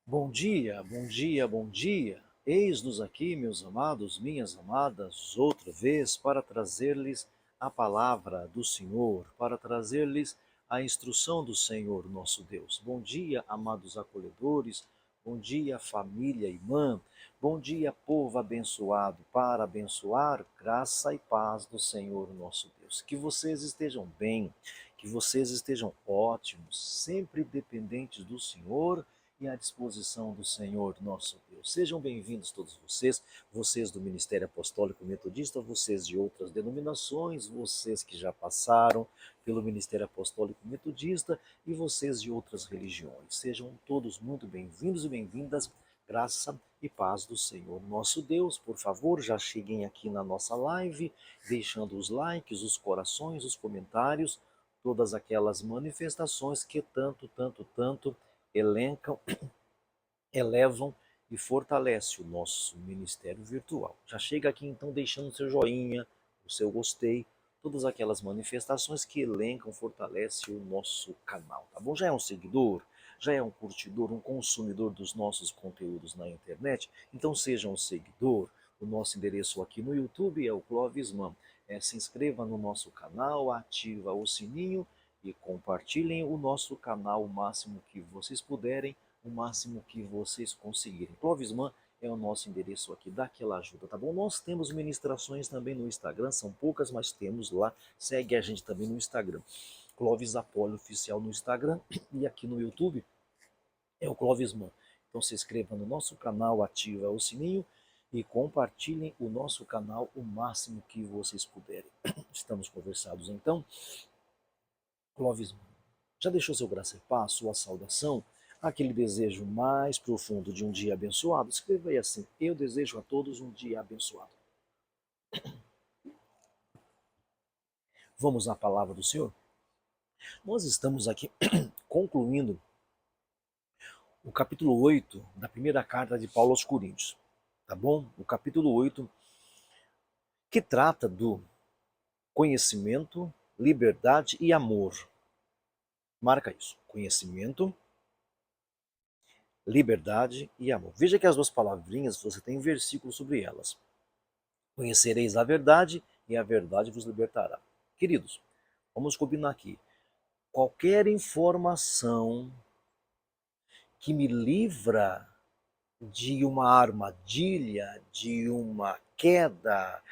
Bom dia, bom dia, bom dia. Eis-nos aqui, meus amados, minhas amadas, outra vez para trazer-lhes a palavra do Senhor, para trazer-lhes a instrução do Senhor, nosso Deus. Bom dia, amados acolhedores. Bom dia, família irmã. Bom dia, povo abençoado, para abençoar graça e paz do Senhor, nosso Deus. Que vocês estejam bem, que vocês estejam ótimos, sempre dependentes do Senhor e à disposição do Senhor nosso Deus. Sejam bem-vindos todos vocês, vocês do Ministério Apostólico Metodista, vocês de outras denominações, vocês que já passaram pelo Ministério Apostólico Metodista e vocês de outras religiões. Sejam todos muito bem-vindos e bem-vindas, graça e paz do Senhor nosso Deus. Por favor, já cheguem aqui na nossa live, deixando os likes, os corações, os comentários, todas aquelas manifestações que tanto elencam, elevam e fortalecem o nosso ministério virtual. Já chega aqui então deixando o seu joinha, o seu gostei, todas aquelas manifestações que elencam, fortalecem o nosso canal, tá bom? Já é um seguidor, já é um curtidor, um consumidor dos nossos conteúdos na internet? Então seja um seguidor. O nosso endereço aqui no YouTube é o Clovisman. Se inscreva no nosso canal, ativa o sininho e compartilhem o nosso canal o máximo que vocês puderem, o máximo que vocês conseguirem. Clovisman é o nosso endereço aqui, dá aquela ajuda, tá bom? Nós temos ministrações também no Instagram, são poucas, mas temos lá. Segue a gente também no Instagram. Clovis Apólio Oficial no Instagram e aqui no YouTube é o Clovisman. Então se inscreva no nosso canal, ativa o sininho e compartilhem o nosso canal o máximo que vocês puderem. Estamos conversados então. Clovis, já deixou seu graça e paz, sua saudação, aquele desejo mais profundo de um dia abençoado? Escreva aí assim: eu desejo a todos um dia abençoado. Vamos à palavra do Senhor? Nós estamos aqui concluindo o capítulo 8 da primeira carta de Paulo aos Coríntios, tá bom? O capítulo 8, que trata do conhecimento, liberdade e amor. Marca isso: conhecimento, liberdade e amor. Veja que as duas palavrinhas, você tem versículos sobre elas. Conhecereis a verdade e a verdade vos libertará. Queridos, vamos combinar aqui. Qualquer informação que me livra de uma armadilha, de uma queda,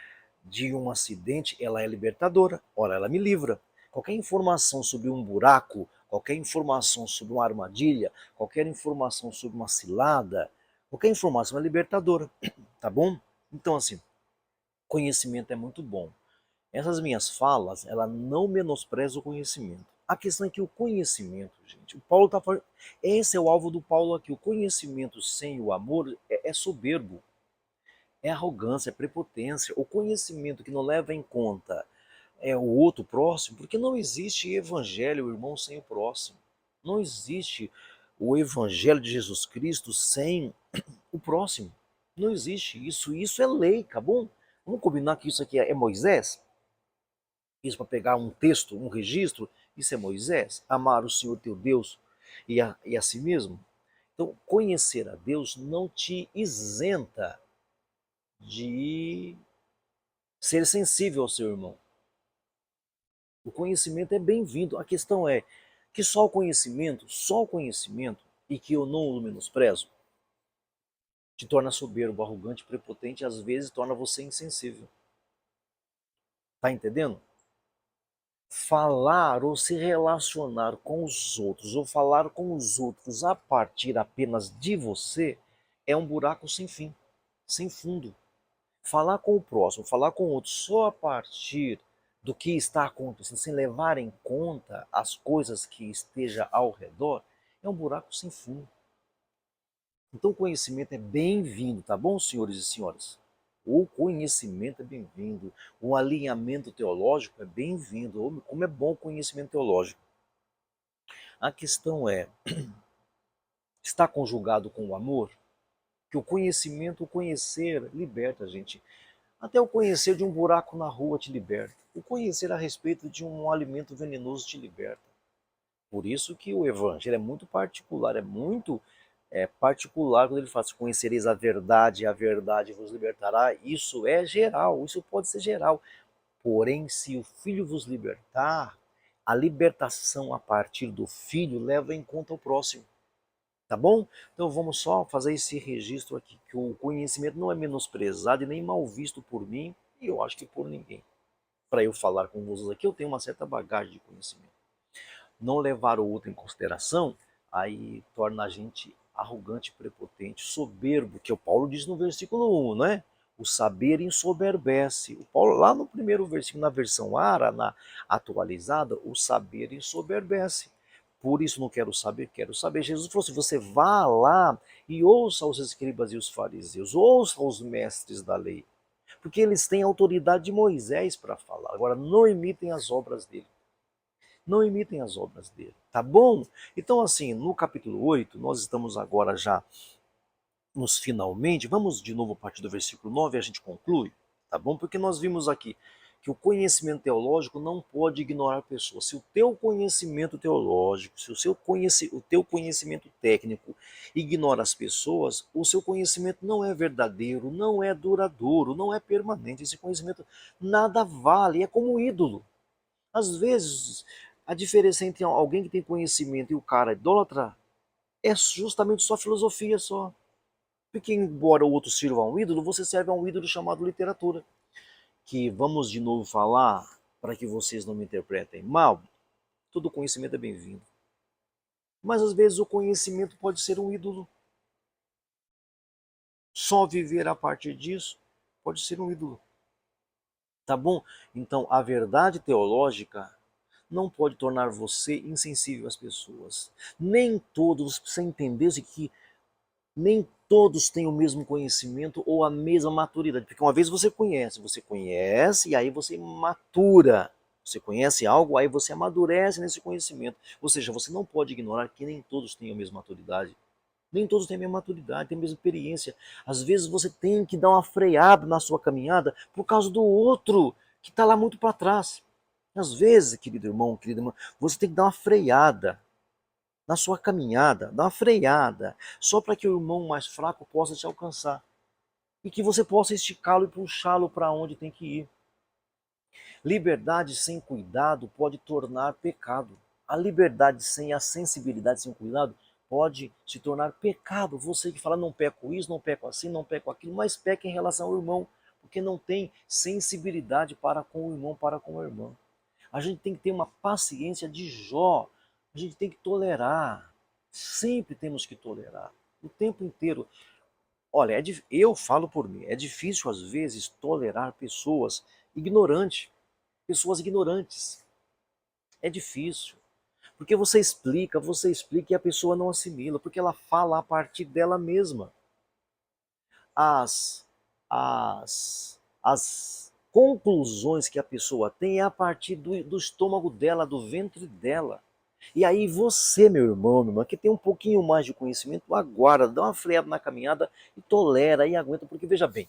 de um acidente, ela é libertadora. Ora, ela me livra. Qualquer informação sobre um buraco, qualquer informação sobre uma armadilha, qualquer informação sobre uma cilada, qualquer informação é libertadora, tá bom? Então, assim, conhecimento é muito bom. Essas minhas falas, ela não menospreza o conhecimento. A questão é que o conhecimento, gente, o Paulo está falando, esse é o alvo do Paulo aqui. O conhecimento sem o amor é soberbo, é arrogância, é prepotência. O conhecimento que não leva em conta o outro próximo, porque não existe evangelho, irmão, sem o próximo. Não existe o evangelho de Jesus Cristo sem o próximo. Não existe isso. Isso é lei, acabou? Vamos combinar que isso aqui é Moisés? Isso para pegar um texto, um registro, isso é Moisés. Amar o Senhor teu Deus e a si mesmo. Então, conhecer a Deus não te isenta de ser sensível ao seu irmão. O conhecimento é bem-vindo. A questão é que só o conhecimento, e que eu não o menosprezo, te torna soberbo, arrogante, prepotente e às vezes torna você insensível. Tá entendendo? Falar ou se relacionar com os outros, ou falar com os outros a partir apenas de você, é um buraco sem fim, sem fundo. Falar com o próximo, falar com o outro só a partir do que está acontecendo, sem levar em conta as coisas que esteja ao redor, é um buraco sem fundo. Então o conhecimento é bem-vindo, tá bom, senhores e senhoras? O conhecimento é bem-vindo, o alinhamento teológico é bem-vindo. Como é bom o conhecimento teológico. A questão é, está conjugado com o amor? Que o conhecimento, o conhecer, liberta a gente. Até o conhecer de um buraco na rua te liberta. O conhecer a respeito de um alimento venenoso te liberta. Por isso que o evangelho é muito particular, é muito particular, quando ele fala, conhecereis a verdade vos libertará, isso é geral, isso pode ser geral. Porém, se o Filho vos libertar, a libertação a partir do Filho leva em conta o próximo. Tá bom? Então vamos só fazer esse registro aqui, que o conhecimento não é menosprezado e nem mal visto por mim, e eu acho que por ninguém. Para eu falar com vocês aqui, eu tenho uma certa bagagem de conhecimento. Não levar o outro em consideração, aí torna a gente arrogante, prepotente, soberbo, que o Paulo diz no versículo 1, né? O saber ensoberbece. O Paulo, lá no primeiro versículo, na versão Ara, na atualizada, o saber ensoberbece. Por isso não quero saber, quero saber. Jesus falou assim: você vá lá e ouça os escribas e os fariseus, ouça os mestres da lei, porque eles têm a autoridade de Moisés para falar. Agora, não imitem as obras dele. Não imitem as obras dele, tá bom? Então, assim, no capítulo 8, nós estamos agora já nos finalmente. Vamos de novo a partir do versículo 9 e a gente conclui, tá bom? Porque nós vimos aqui que o conhecimento teológico não pode ignorar pessoas. Se o teu conhecimento teológico, se o teu conhecimento técnico ignora as pessoas, o seu conhecimento não é verdadeiro, não é duradouro, não é permanente. Esse conhecimento nada vale, é como um ídolo. Às vezes, a diferença entre alguém que tem conhecimento e o cara idólatra é justamente sua filosofia só. Porque embora o outro sirva a um ídolo, você serve a um ídolo chamado literatura. Que vamos de novo falar, para que vocês não me interpretem mal, todo conhecimento é bem-vindo. Mas às vezes o conhecimento pode ser um ídolo. Só viver a partir disso pode ser um ídolo. Tá bom? Então a verdade teológica não pode tornar você insensível às pessoas. Nem todos, você precisa entender que nem todos têm o mesmo conhecimento ou a mesma maturidade. Porque uma vez você conhece e aí você matura. Você conhece algo, aí você amadurece nesse conhecimento. Ou seja, você não pode ignorar que nem todos têm a mesma maturidade. Nem todos têm a mesma maturidade, têm a mesma experiência. Às vezes você tem que dar uma freada na sua caminhada por causa do outro que está lá muito para trás. Às vezes, querido irmão, querida irmã, você tem que dar uma freada na sua caminhada, dá uma freada, só para que o irmão mais fraco possa te alcançar e que você possa esticá-lo e puxá-lo para onde tem que ir. Liberdade sem cuidado pode tornar pecado. A liberdade sem a sensibilidade, sem cuidado, pode se tornar pecado. Você que fala, não peco isso, não peco assim, não peco aquilo, mas peca em relação ao irmão, porque não tem sensibilidade para com o irmão, para com a irmã. A gente tem que ter uma paciência de Jó. A gente tem que tolerar. Sempre temos que tolerar. O tempo inteiro. Olha, eu falo por mim, é difícil às vezes tolerar pessoas ignorantes. Pessoas ignorantes. É difícil. Porque você explica e a pessoa não assimila, porque ela fala a partir dela mesma. As, as conclusões que a pessoa tem é a partir do estômago dela, do ventre dela. E aí você, meu irmão, minha irmã, que tem um pouquinho mais de conhecimento, aguarda, dá uma freada na caminhada e tolera e aguenta, porque veja bem,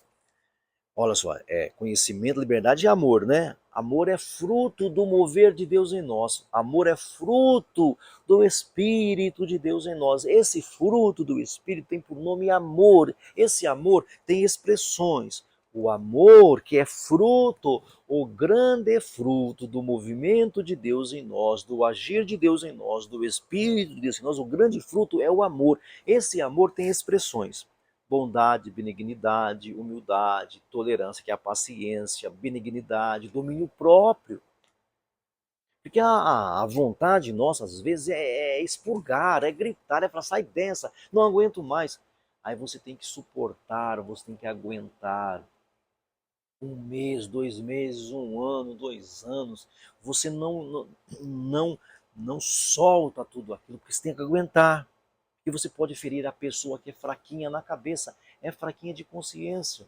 olha só, conhecimento, liberdade e amor, né? Amor é fruto do mover de Deus em nós. Amor é fruto do Espírito de Deus em nós. Esse fruto do Espírito tem por nome amor. Esse amor tem expressões. O amor que é fruto, o grande fruto do movimento de Deus em nós, do agir de Deus em nós, do Espírito de Deus em nós, o grande fruto é o amor. Esse amor tem expressões: bondade, benignidade, humildade, tolerância, que é a paciência, benignidade, domínio próprio. Porque a vontade nossa, às vezes, é expurgar, é gritar, é falar, sai dessa, não aguento mais. Aí você tem que suportar, você tem que aguentar. Um mês, 2 meses, um ano, 2 anos. Você não, não solta tudo aquilo, porque você tem que aguentar. E você pode ferir a pessoa que é fraquinha na cabeça, é fraquinha de consciência.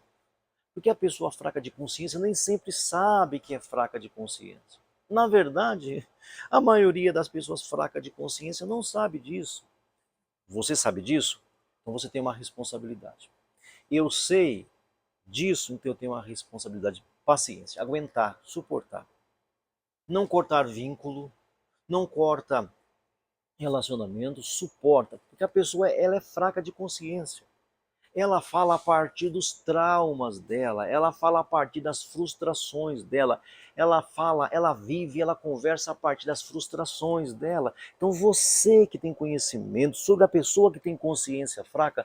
Porque a pessoa fraca de consciência nem sempre sabe que é fraca de consciência. Na verdade, a maioria das pessoas fracas de consciência não sabe disso. Você sabe disso? Então você tem uma responsabilidade. Eu sei disso, então eu tenho uma responsabilidade. Paciência, aguentar, suportar. Não cortar vínculo, não corta relacionamento suporta, porque a pessoa ela é fraca de consciência. Ela fala a partir dos traumas dela, ela fala a partir das frustrações dela, ela fala, ela vive, ela conversa a partir das frustrações dela. Então você que tem conhecimento sobre a pessoa que tem consciência fraca,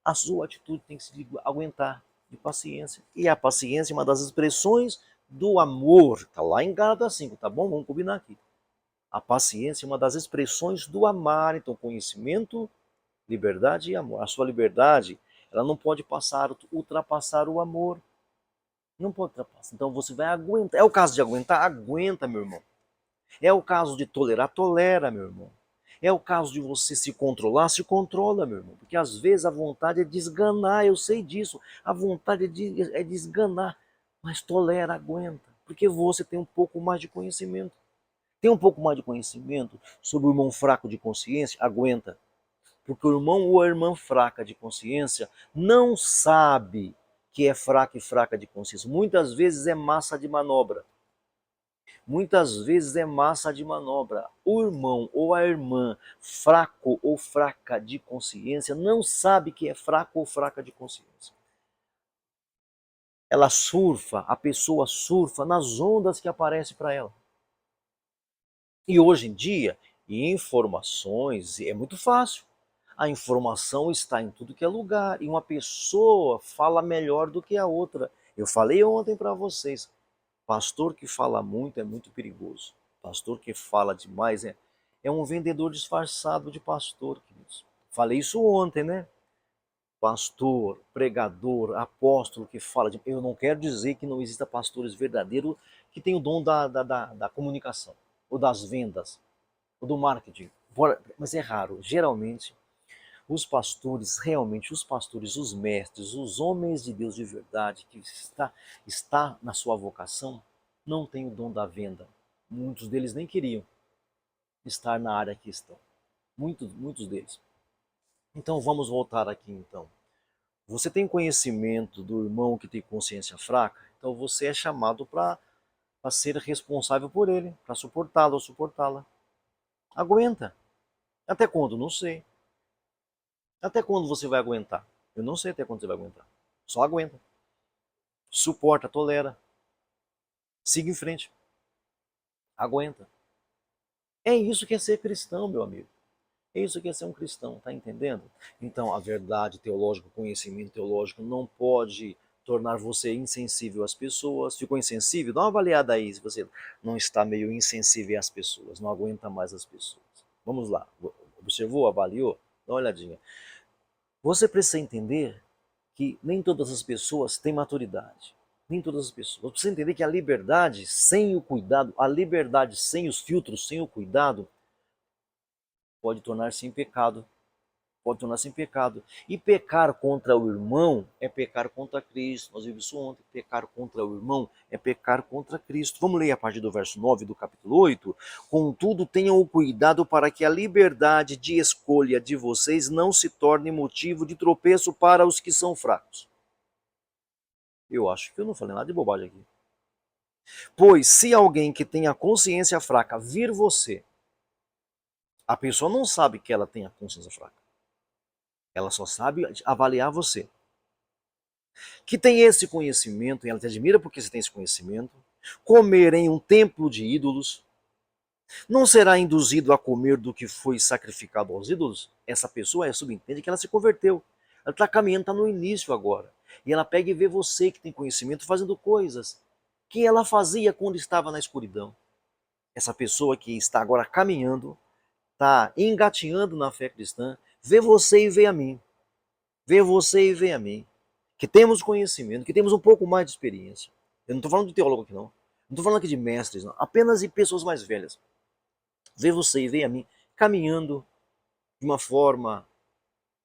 a sua atitude tem que se aguentar de paciência. E a paciência é uma das expressões do amor. Está lá em Gálatas 5, tá bom? Vamos combinar aqui. A paciência é uma das expressões do amar. Então, conhecimento, liberdade e amor. A sua liberdade, ela não pode ultrapassar o amor. Não pode ultrapassar. Então você vai aguentar. É o caso de aguentar? Aguenta, meu irmão. É o caso de tolerar? Tolera, meu irmão. É o caso de você se controlar? Se controla, meu irmão. Porque às vezes a vontade é de esganar, eu sei disso. A vontade é de esganar. Mas tolera, aguenta. Porque você tem um pouco mais de conhecimento. Tem um pouco mais de conhecimento sobre o irmão fraco de consciência? Aguenta. Porque o irmão ou a irmã fraca de consciência não sabe que é fraca e fraca de consciência. Muitas vezes é massa de manobra. Muitas vezes é massa de manobra. O irmão ou a irmã fraco ou fraca de consciência não sabe que é fraco ou fraca de consciência. Ela surfa, a pessoa surfa nas ondas que aparecem para ela. E hoje em dia, informações é muito fácil. A informação está em tudo que é lugar e uma pessoa fala melhor do que a outra. Eu falei ontem para vocês, pastor que fala muito é muito perigoso. Pastor que fala demais é um vendedor disfarçado de pastor, queridos. Falei isso ontem, né? Pastor, pregador, apóstolo que fala de... Eu não quero dizer que não exista pastores verdadeiros que têm o dom da comunicação, ou das vendas, ou do marketing. Mas é raro. Geralmente, os pastores, realmente os pastores, os mestres, os homens de Deus de verdade, que está na sua vocação, não têm o dom da venda. Muitos deles nem queriam estar na área que estão. Muitos deles. Então vamos voltar aqui então. Você tem conhecimento do irmão que tem consciência fraca, então você é chamado para ser responsável por ele, para suportá-lo ou suportá-la. Aguenta. Até quando? Não sei. Até quando você vai aguentar? Eu não sei até quando você vai aguentar. Só aguenta. Suporta, tolera. Siga em frente. Aguenta. É isso que é ser cristão, meu amigo. É isso que é ser um cristão, tá entendendo? Então, a verdade teológica, o conhecimento teológico não pode tornar você insensível às pessoas. Ficou insensível? Dá uma avaliada aí se você não está meio insensível às pessoas, não aguenta mais as pessoas. Vamos lá. Observou? Avaliou? Dá uma olhadinha. Você precisa entender que nem todas as pessoas têm maturidade. Nem todas as pessoas. Você precisa entender que a liberdade sem o cuidado, a liberdade sem os filtros, sem o cuidado, pode tornar-se em pecado. Pode tornar-se em pecado. E pecar contra o irmão é pecar contra Cristo. Nós vimos isso ontem. Pecar contra o irmão é pecar contra Cristo. Vamos ler a partir do verso 9 do capítulo 8. Contudo, tenham o cuidado para que a liberdade de escolha de vocês não se torne motivo de tropeço para os que são fracos. Eu acho que eu não falei nada de bobagem aqui. Pois se alguém que tem a consciência fraca vir você, a pessoa não sabe que ela tem a consciência fraca. Ela só sabe avaliar você. Que tem esse conhecimento, e ela te admira porque você tem esse conhecimento, comer em um templo de ídolos, não será induzido a comer do que foi sacrificado aos ídolos? Essa pessoa subentende que ela se converteu. Ela está caminhando, está no início agora. E ela pega e vê você que tem conhecimento fazendo coisas que ela fazia quando estava na escuridão. Essa pessoa que está agora caminhando, está engatinhando na fé cristã, vê você e vê a mim. Vê você e vê a mim. Que temos conhecimento, que temos um pouco mais de experiência. Eu não estou falando de teólogo aqui, não. Não estou falando aqui de mestres, não. Apenas de pessoas mais velhas. Vê você e vê a mim caminhando de uma forma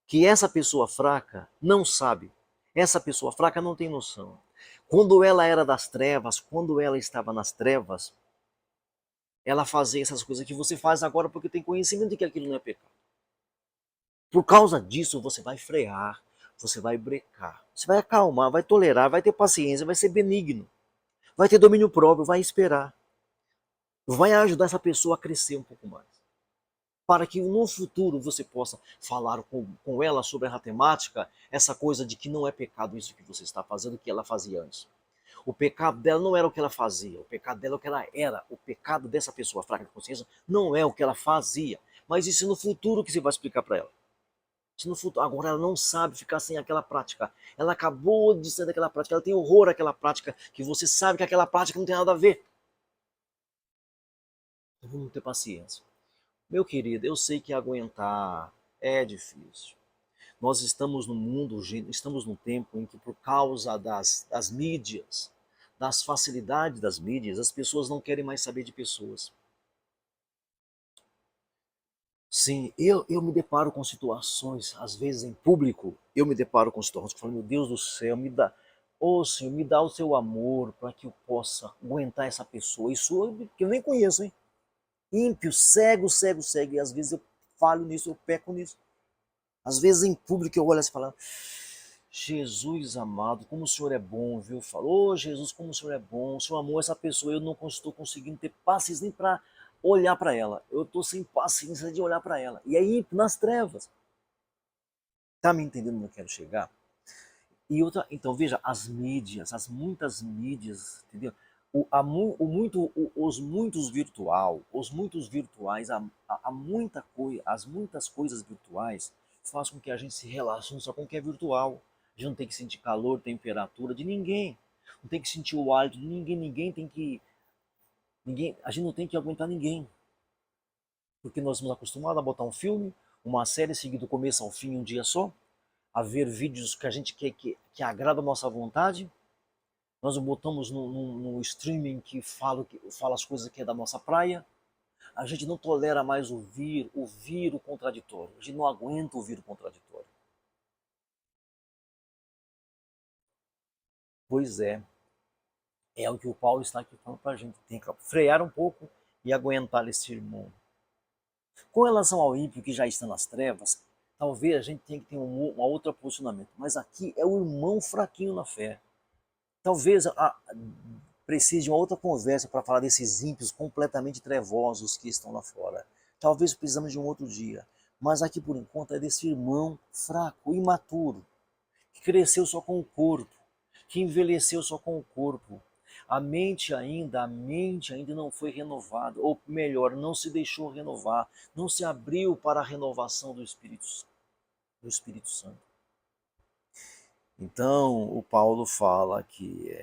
que essa pessoa fraca não sabe. Essa pessoa fraca não tem noção. Quando ela era das trevas, quando ela estava nas trevas, ela fazia essas coisas que você faz agora porque tem conhecimento de que aquilo não é pecado. Por causa disso, você vai frear, você vai brecar, você vai acalmar, vai tolerar, vai ter paciência, vai ser benigno, vai ter domínio próprio, vai esperar. Vai ajudar essa pessoa a crescer um pouco mais. para que no futuro você possa falar com ela sobre a temática, essa coisa de que não é pecado isso que você está fazendo, que ela fazia antes. O pecado dela não era o que ela fazia, o pecado dela é o que ela era. O pecado dessa pessoa fraca de consciência não é o que ela fazia. Mas isso no futuro que você vai explicar para ela. Isso no futuro. Agora ela não sabe ficar sem aquela prática. Ela acabou de sair daquela prática, ela tem horror àquela prática, que você sabe que aquela prática não tem nada a ver. Então vamos ter paciência. Meu querido, eu sei que aguentar é difícil. Nós estamos no mundo, estamos num tempo em que, por causa das mídias, das facilidades das mídias, as pessoas não querem mais saber de pessoas. Sim, eu me deparo com situações, às vezes em público, eu me deparo com situações que eu falo, meu Deus do céu, me dá, ô Senhor, me dá o seu amor para que eu possa aguentar essa pessoa. Isso que eu nem conheço, hein? Ímpio, cego, cego, cego. E às vezes eu falho nisso, eu peco nisso. Às vezes em público eu olho assim e falo, Jesus amado, como o Senhor é bom, viu? Falou, oh, Jesus, como o Senhor é bom, o Senhor amou essa pessoa, eu não estou conseguindo ter paciência nem para olhar para ela. Eu estou sem paciência de olhar para ela. E aí, nas trevas. Tá me entendendo onde eu quero chegar? E outra, então veja, as mídias, as muitas mídias, entendeu? Os muitos virtual, os muitos virtuais, muita coisa, as muitas coisas virtuais faz com que a gente se relacione só com o que é virtual. A gente não tem que sentir calor, temperatura de ninguém. Não tem que sentir o hálito de ninguém, a gente não tem que aguentar ninguém. Porque nós somos acostumados a botar um filme, uma série seguida do começo ao fim em um dia só, a ver vídeos que a gente quer que agrada a nossa vontade. Nós o botamos no streaming que fala as coisas que é da nossa praia. A gente não tolera mais ouvir o contraditório. A gente não aguenta ouvir o contraditório. Pois é o que o Paulo está aqui falando para a gente. Tem que frear um pouco e aguentar esse irmão. Com relação ao ímpio que já está nas trevas, talvez a gente tenha que ter um outro posicionamento. Mas aqui é o irmão fraquinho na fé. Talvez precise de uma outra conversa para falar desses ímpios completamente trevosos que estão lá fora. Talvez precisamos de um outro dia. Mas aqui por enquanto é desse irmão fraco, imaturo, que cresceu só com o corpo, que envelheceu só com o corpo. A mente ainda não foi renovada, ou melhor, não se deixou renovar, não se abriu para a renovação do Espírito Santo. Então, o Paulo fala que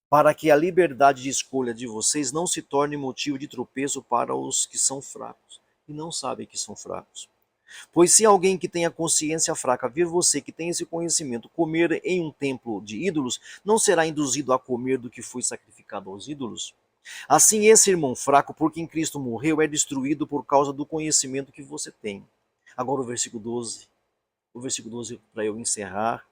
para que a liberdade de escolha de vocês não se torne motivo de tropeço para os que são fracos e não sabem que são fracos. Pois se alguém que tem a consciência fraca vir você que tem esse conhecimento comer em um templo de ídolos, não será induzido a comer do que foi sacrificado aos ídolos? Assim, esse irmão fraco, por quem Cristo morreu, é destruído por causa do conhecimento que você tem. Agora o versículo 12 para eu encerrar.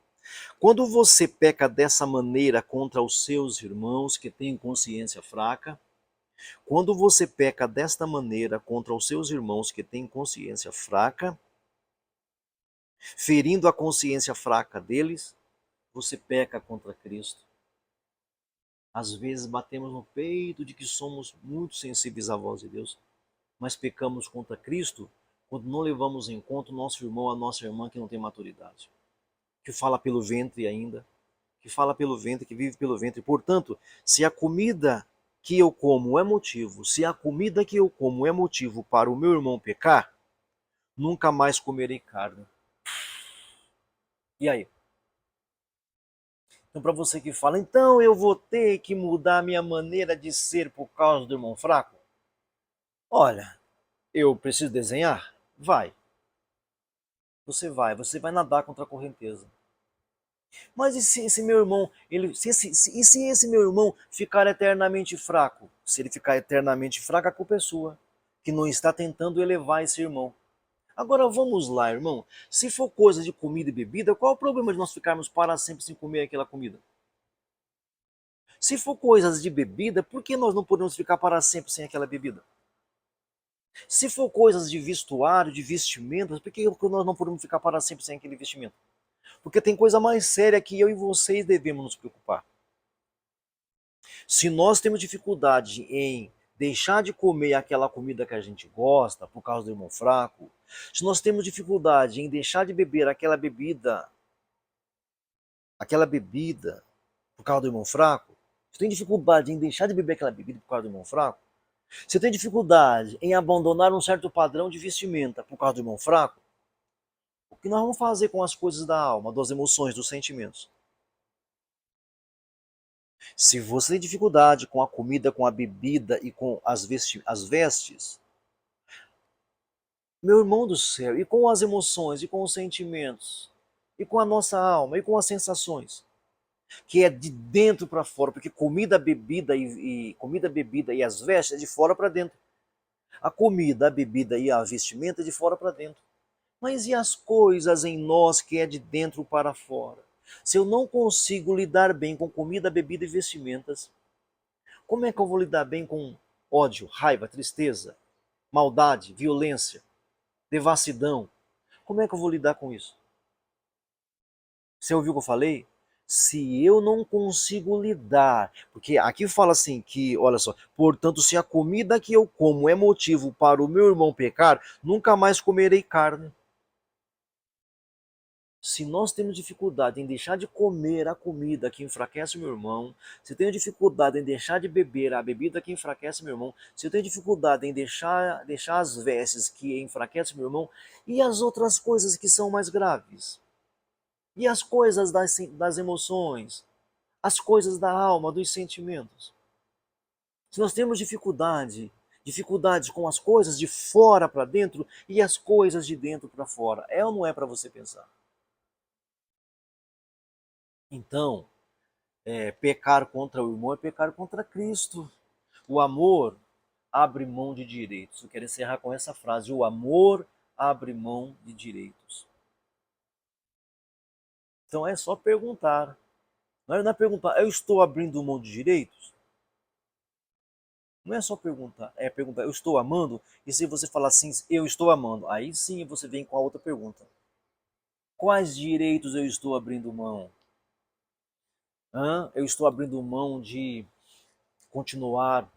Quando você peca dessa maneira contra os seus irmãos que têm consciência fraca, quando você peca desta maneira contra os seus irmãos que têm consciência fraca, ferindo a consciência fraca deles, você peca contra Cristo. Às vezes batemos no peito de que somos muito sensíveis à voz de Deus, mas pecamos contra Cristo quando não levamos em conta o nosso irmão, a nossa irmã que não tem maturidade, que fala pelo ventre ainda, que fala pelo ventre, que vive pelo ventre. Portanto, se a comida que eu como é motivo, se a comida que eu como é motivo para o meu irmão pecar, nunca mais comerei carne. E aí? Então, para você que fala, então eu vou ter que mudar a minha maneira de ser por causa do irmão fraco? Olha, eu preciso desenhar? Vai. Você vai nadar contra a correnteza. Mas e se esse meu irmão, se esse meu irmão ficar eternamente fraco? Se ele ficar eternamente fraco, a culpa é sua, que não está tentando elevar esse irmão. Agora vamos lá, irmão. Se for coisa de comida e bebida, qual é o problema de nós ficarmos para sempre sem comer aquela comida? Se for coisas de bebida, por que nós não podemos ficar para sempre sem aquela bebida? Se for coisas de vestuário, de vestimentas, por que nós não podemos ficar para sempre sem aquele vestimento? Porque tem coisa mais séria que eu e vocês devemos nos preocupar. Se nós temos dificuldade em deixar de comer aquela comida que a gente gosta por causa do irmão fraco, se nós temos dificuldade em deixar de beber aquela bebida por causa do irmão fraco, se tem dificuldade em deixar de beber aquela bebida por causa do irmão fraco, se tem dificuldade em abandonar um certo padrão de vestimenta por causa do irmão fraco, o que nós vamos fazer com as coisas da alma, das emoções, dos sentimentos? Se você tem dificuldade com a comida, com a bebida e com as vestes, meu irmão do céu, e com as emoções, e com os sentimentos, e com a nossa alma, e com as sensações, que é de dentro para fora, porque comida, bebida e as vestes é de fora para dentro. A comida, a bebida e a vestimenta é de fora para dentro. Mas e as coisas em nós que é de dentro para fora? Se eu não consigo lidar bem com comida, bebida e vestimentas, como é que eu vou lidar bem com ódio, raiva, tristeza, maldade, violência, devassidão? Como é que eu vou lidar com isso? Você ouviu o que eu falei? Se eu não consigo lidar, porque aqui fala assim que, olha só, portanto, se a comida que eu como é motivo para o meu irmão pecar, nunca mais comerei carne. Se nós temos dificuldade em deixar de comer a comida que enfraquece o meu irmão, se eu tenho dificuldade em deixar de beber a bebida que enfraquece meu irmão, se eu tenho dificuldade em deixar as vestes que enfraquecem meu irmão, e as outras coisas que são mais graves? E as coisas das emoções? As coisas da alma, dos sentimentos? Se nós temos dificuldades com as coisas de fora para dentro e as coisas de dentro para fora, é ou não é para você pensar? Então, pecar contra o irmão é pecar contra Cristo. O amor abre mão de direitos. Eu quero encerrar com essa frase: o amor abre mão de direitos. Então é só perguntar. Não é perguntar, eu estou abrindo mão de direitos? Não é só perguntar, é perguntar, eu estou amando? E se você falar assim, eu estou amando, aí sim você vem com a outra pergunta. Quais direitos eu estou abrindo mão? Eu estou abrindo mão de continuar,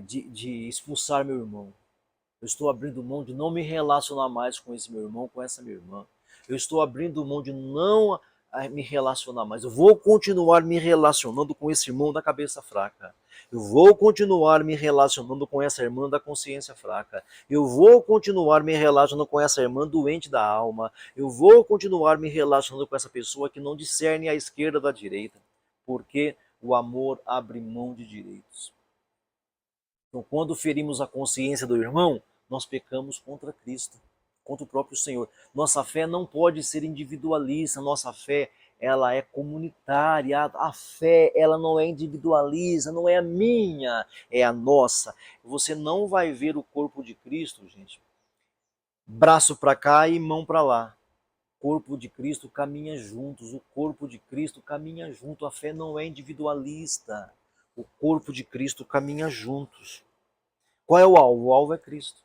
de expulsar meu irmão. Eu estou abrindo mão de não me relacionar mais com esse meu irmão, com essa minha irmã. Eu estou abrindo mão de não me relacionar mais. Eu vou continuar me relacionando com esse irmão da cabeça fraca. Eu vou continuar me relacionando com essa irmã da consciência fraca. Eu vou continuar me relacionando com essa irmã doente da alma. Eu vou continuar me relacionando com essa pessoa que não discerne a esquerda da direita. Porque o amor abre mão de direitos. Então, quando ferimos a consciência do irmão, nós pecamos contra Cristo, contra o próprio Senhor. Nossa fé não pode ser individualista, nossa fé ela é comunitária, a fé ela não é individualista, não é a minha, é a nossa. Você não vai ver o corpo de Cristo, gente, braço para cá e mão para lá. O corpo de Cristo caminha juntos, o corpo de Cristo caminha junto, a fé não é individualista, o corpo de Cristo caminha juntos. Qual é o alvo? O alvo é Cristo.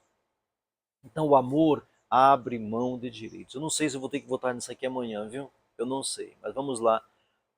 Então o amor abre mão de direitos. Eu não sei se eu vou ter que votar nisso aqui amanhã, viu? Eu não sei, mas vamos lá.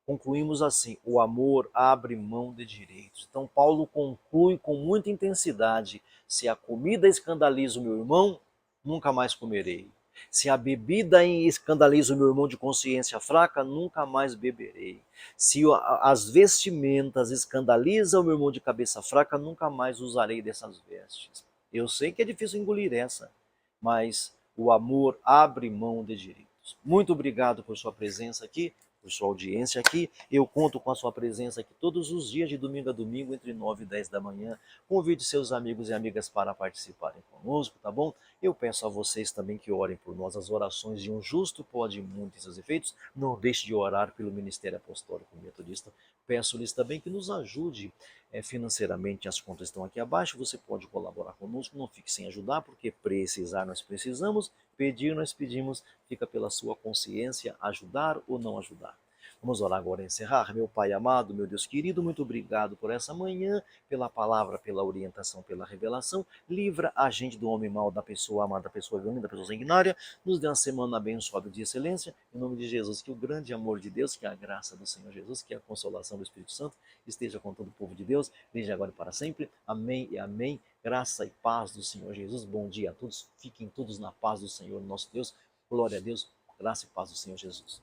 Concluímos assim: o amor abre mão de direitos. Então Paulo conclui com muita intensidade: se a comida escandaliza o meu irmão, nunca mais comerei. Se a bebida escandaliza o meu irmão de consciência fraca, nunca mais beberei. Se as vestimentas escandalizam o meu irmão de cabeça fraca, nunca mais usarei dessas vestes. Eu sei que é difícil engolir essa, mas o amor abre mão de direitos. Muito obrigado por sua presença aqui, por sua audiência aqui. Eu conto com a sua presença aqui todos os dias, de domingo a domingo, entre 9 e 10 da manhã. Convide seus amigos e amigas para participarem conosco, tá bom? Eu peço a vocês também que orem por nós. As orações de um justo podem muitos seus efeitos. Não deixe de orar pelo Ministério Apostólico Metodista. Peço-lhes também que nos ajude financeiramente. As contas estão aqui abaixo. Você pode colaborar conosco. Não fique sem ajudar, porque precisar nós precisamos, pedir nós pedimos. Fica pela sua consciência ajudar ou não ajudar. Vamos orar agora e encerrar. Meu Pai amado, meu Deus querido, muito obrigado por essa manhã, pela palavra, pela orientação, pela revelação. Livra a gente do homem mau, da pessoa amada, da pessoa violenta, da pessoa sanguinária. Nos dê uma semana abençoada de excelência. Em nome de Jesus, que o grande amor de Deus, que a graça do Senhor Jesus, que a consolação do Espírito Santo esteja com todo o povo de Deus, desde agora e para sempre. Amém e amém. Graça e paz do Senhor Jesus. Bom dia a todos. Fiquem todos na paz do Senhor, nosso Deus. Glória a Deus. Graça e paz do Senhor Jesus.